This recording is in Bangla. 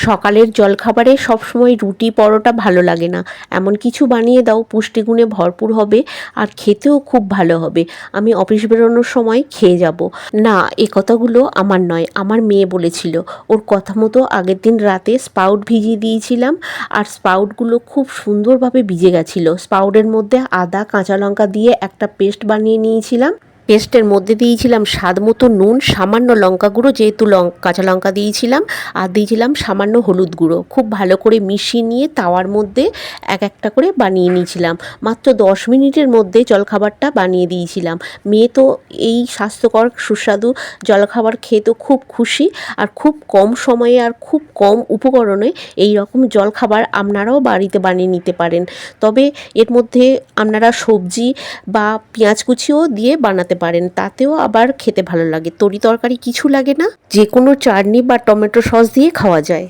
সকালের জলখাবারে সবসময় রুটি পরোটা ভালো লাগে না, এমন কিছু বানিয়ে দাও পুষ্টিগুণে ভরপুর হবে আর খেতেও খুব ভালো হবে, আমি অফিস বেরোনোর সময় খেয়ে যাব। না, এ কথাগুলো আমার নয়, আমার মেয়ে বলেছিল। ওর কথা মতো আগের দিন রাতে স্প্রাউট ভিজিয়ে দিয়েছিলাম আর স্প্রাউটগুলো খুব সুন্দরভাবে ভিজে গেছিলো। স্প্রাউটের মধ্যে আদা কাঁচা লঙ্কা দিয়ে একটা পেস্ট বানিয়ে নিয়েছিলাম। পেস্টের মধ্যে দিয়েছিলাম স্বাদ মতো নুন, সামান্য লঙ্কা গুঁড়ো, যেহেতু কাঁচা লঙ্কা দিয়েছিলাম, আর দিয়েছিলাম সামান্য হলুদ গুঁড়ো। খুব ভালো করে মিশিয়ে নিয়ে তাওয়ার মধ্যে এক একটা করে বানিয়ে নিয়েছিলাম। মাত্র 10 মিনিটের মধ্যে জলখাবারটা বানিয়ে দিয়েছিলাম। মেয়ে তো এই স্বাস্থ্যকর সুস্বাদু জলখাবার খেয়ে তো খুব খুশি। আর খুব কম সময়ে আর খুব কম উপকরণে এই রকম জলখাবার আপনারাও বাড়িতে বানিয়ে নিতে পারেন। তবে এর মধ্যে আপনারা সবজি বা পেঁয়াজ কুচিও দিয়ে বানাতে পারেন, তাতেও আবার খেতে ভালো লাগে। তরি তরকারি কিছু লাগে না, যে কোনো চাটনি বা টমেটো সস দিয়ে খাওয়া যায়।